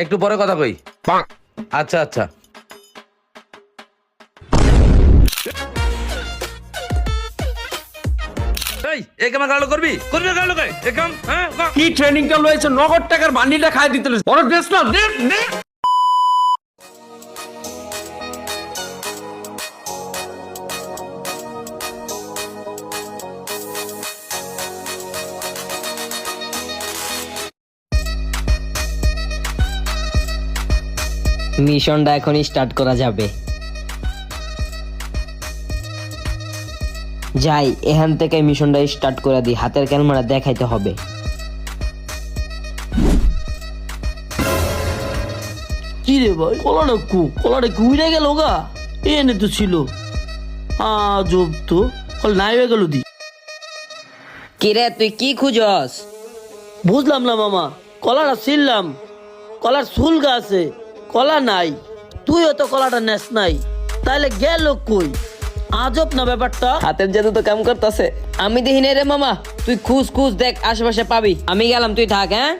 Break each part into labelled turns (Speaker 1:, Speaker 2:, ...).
Speaker 1: একটু পরে কথা কই। আচ্ছা আচ্ছা। এই এই কাম গালো করবি গালো কই এই কাম হ্যাঁ
Speaker 2: কি ট্রেনিংটা লয়েছে নগদ টাকার বান্ডিলটা খাই দিতে লইছে ওর ড্রেস না দে দে
Speaker 3: মিশনটা এখনই স্টার্ট করা যাবে। যাই এখান থেকে মিশনটা স্টার্ট করে দিই, হাতের ক্যামেরা দেখাইতে হবে।
Speaker 4: কি রে ভাই, কলাটা কি উড়ে গেল গা? এনে তো ছিল আজব তো, কল নাই হয়ে গেল দি।
Speaker 3: কিরে তুই কি খুঁজস?
Speaker 4: বুঝলাম না মামা, কলাটা ছিললাম, কলার সুলগা আছে, কলা নাই, তুইও তো কলাটা নেস নাই, তাইলে গেল কই? আজব না ব্যাপারটা।
Speaker 3: হাতের জাদু তো কাম করতেছে। আমি দেখি নাই রে মামা, তুই খুঁজ দেখ, আশেপাশে পাবি। আমি গেলাম, তুই থাক। হ্যাঁ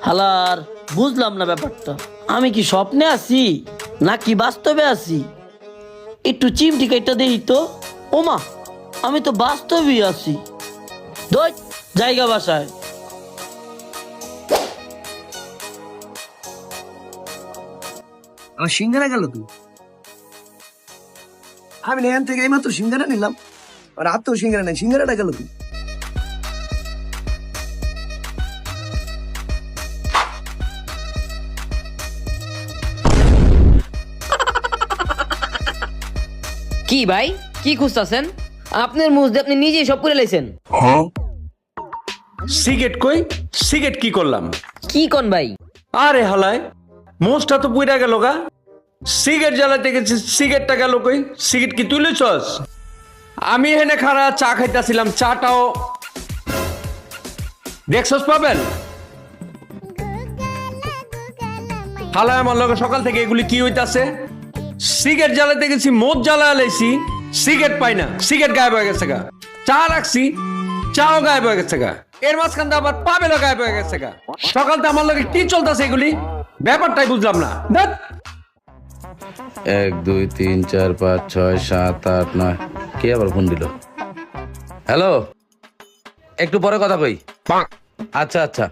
Speaker 4: হালার, বুঝলাম না ব্যাপারটা, আমি কি স্বপ্নে আছি নাকি বাস্তবে আছি? একটু চিমটি কেটে দেই তো। ওমা, আমি তো বাস্তবেই আছি। দই জায়গা বাসায়।
Speaker 5: আমার সিঙ্গারা গেল তুই। আমি এখান থেকে এইমাত্র সিঙ্গারা নিলাম, আর আর তো সিঙ্গারা নেই, সিঙ্গারাটা গেল তুই।
Speaker 3: কি ভাই, কি খুঁজতেছেন? আপনার মুখ দিয়ে আপনি নিজেই সব করে লাইছেন।
Speaker 2: সিগারেট কই? সিগারেট কি করলাম?
Speaker 3: কি কোন ভাই?
Speaker 2: আরে হালায়, মোষটা তো পুইরা গেল গা। সিগারেট জ্বালাতে গেছি, সিগারেটটা গেল কই? সিগারেট কি তুই লইছস? আমি এখানে খাড়া চা খাইতেছিলাম, চাটাও দেখছস পাবেন। হালায় আমার লগে সকাল থেকে এগুলি কি হইতাছে? সিগারেট জ্বালাতে গেছি, মোট জ্বালা লাইছি, সিগারেট পাই না, সিগারেট গায়েব হয়ে গেছে গা। চা রাখছি, চাও গায়েব হয়ে গেছে গা। এর মাঝখান দিয়ে আবার পাবেলও গায়েব হয়ে গেছে গা। সকালতে আমার লগে কি চলতেছে এগুলি, ব্যাপারটাই বুঝলাম না।
Speaker 1: 1 2 3 4 5 6 7 8 9। কে আবার ফোন দিল? হ্যালো, একটু পরে কথা কই। আচ্ছা আচ্ছা।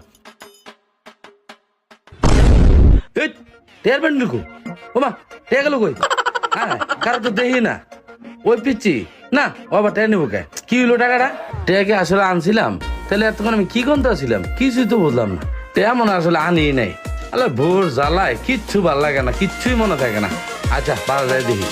Speaker 1: এই টের বান্ডিল কো? ওমা টের গেল কই? হ্যাঁ কারো তো দেখি না। ওই পিচ্ছি না, ও আবার টের নিব কে? কি হলো টাকাটা? টেকে আসলে আনছিলাম, তাহলে এতক্ষণ আমি কি করতে আসছিলাম কিছুই তো বুঝলাম না। তেমন আসলে আনি নাই। আরে ভোর জ্বালায় কিচ্ছু ভাল লাগে না, কিচ্ছুই মনে থাকে না। আচ্ছা পাওয়া যায় দেখি।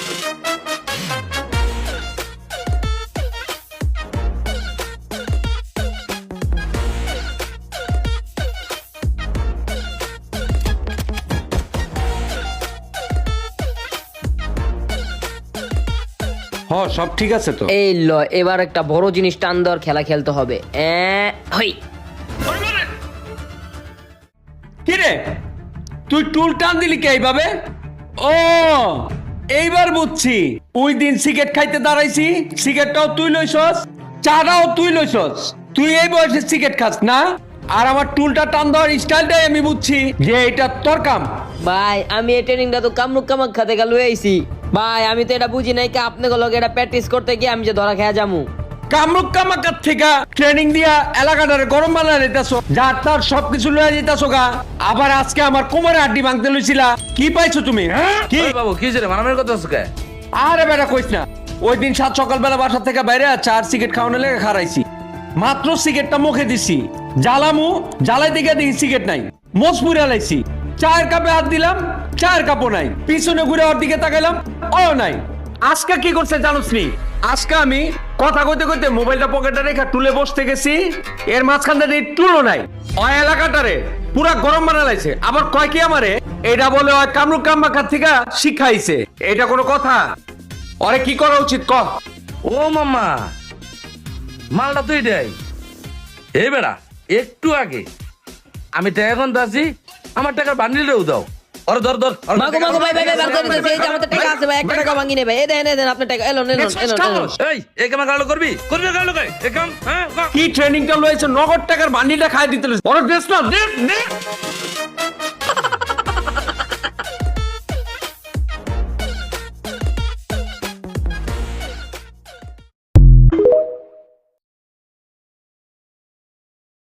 Speaker 2: হ সব ঠিক আছে তো।
Speaker 3: এই ল, এবার একটা বড় জিনিস টান দেওয়ার খেলা খেলতে হবে। হই
Speaker 2: কি রে, তুই টুল টান দিলি কে এইভাবে? ও এইবার বুঝছি, ওই দিন সিগারেট খাইতে দাঁড়াইছি, সিগারেটটাও তুই লইছস, চাটাও তুই লইছস, তুই এই বয়সে সিগারেট খাস না। আর আমার টুলটা টান দেওয়ার স্টাইলটাই আমি বুঝছি যে এটা তোর কাম।
Speaker 3: ভাই, আমি এই ট্রেনিংটা তো কামরুক কামাখ্যা থেকে লয়ে আইছি ভাই। আমি তো এটা বুঝি নাই কে আপনি লগে এটা প্র্যাকটিস করতে গিয়ে আমি যে ধরা খেয়া যামু।
Speaker 2: কামরুক কামাকার থেকে ট্রেনিং দিয়া এলাকাটারে গরম বানায় দিতেছো, যার তার সবকিছু লয়ে দিতেছো গা। আবার আজকে আমার কোমরে হাড্ডি ভাঙতে লইছিলা, কি পাইছো তুমি? কি
Speaker 1: ওই বাবু কি রে মারামারি করতেছ কে?
Speaker 2: আরে বেটা কইস না, ওই দিন 7 সকালবেলা বাসা থেকে বাইরে 4 সিগারেট খাওয়ানো লেগে খারাইছি। মাত্র সিগারেটটা মুখে দিছি, জ্বালামু, জ্বালাই দিকে দেখি সিগারেট নাই, মোচ পুরা লাইছি। চায়ের কাপে হাত দিলাম, চায়ের কাপও নাই। পিছনে ঘুরে ওর দিকে তাকাইলাম, ও নাই। আজকে কি করছে জানোস নি? আজকে আমি কথা কইতে কইতে মোবাইলটা পকেটে রেখে টুলে বসতে গেছি, এর মাঝখান থেকে টুলও নাই। ওই এলাকাটারে পুরা গরম বানালাইছে। আবার কয় কি আমারে এটা বলে ওই কামরুক কামাখার থেকে শিখাইছে। এটা কোনো কথা? ওরে কি করা উচিত ক?
Speaker 1: ও মামা, মালটা তুই দেয়। এই বেড়া একটু আগে আমি টাকা কোন আছি, আমার টাকার বান্ডিলটাও দাও। ওরে ধর ধর।
Speaker 3: মাগো মাগো ভাই ভাই ভাই বার করে দিতেছি। এই যে আমার তো টাকা আছে ভাই, 1 টাকা ভাঙি নে ভাই। এই দেন আপনি টাকা এলো নেন।
Speaker 1: এই এই কাম গালো করবি গালো কই এই কাম? হ্যাঁ
Speaker 2: কি ট্রেনিংটা লয়েছে, নগদ টাকার বান্ডিলটা খাই দিতে লইছে। ওর ড্রেস না দে দে।